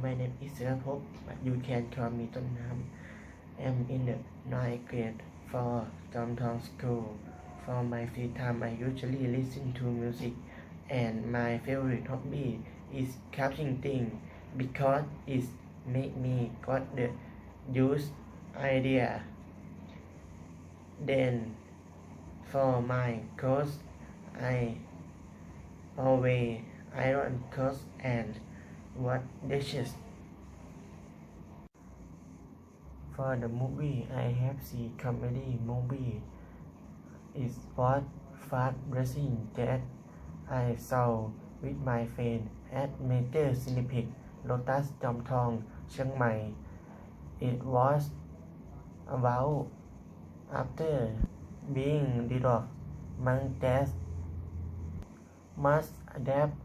my name is Sirapop, but you can call me Tonnam. I'm in the 9th grade for Domtong School. For my free time, I usually listen to music, and my favorite hobby is crafting things because it make me got the use idea. Then, for my clothes, I always iron clothes and wash dishes. For the movie, I have seen comedy movie. It was fast racing that I saw with my friend at Major Cineplex Lotus Jomtong, Chiang Mai. It was about after being developed, monks must adapt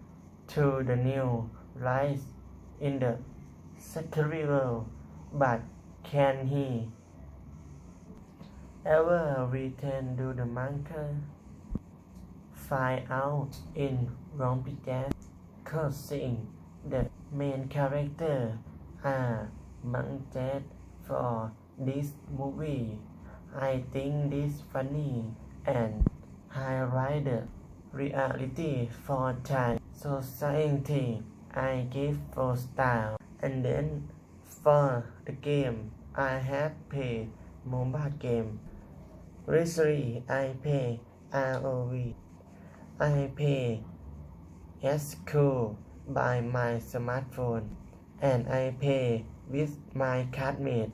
to the new life in the secular world, but can he ever return to the bunker? Find out in Rompicat, causing the main character are monks for this movie. I think this funny and highlight the reality for Thai society. I give 4 stars. And then for the game, I have played mobile game. Recently, I play ROV. I play at school by my smartphone, and I play with my classmates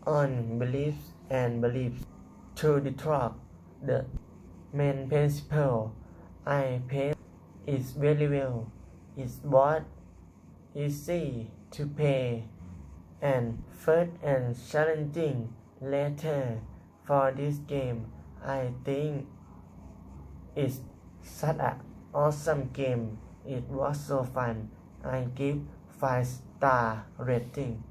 on beliefs and beliefs to develop the main principle. I play it very well. It was easy to play and fun and challenging. Later, for this game, I think it's such an awesome game. It was so fun. I give 5-star rating.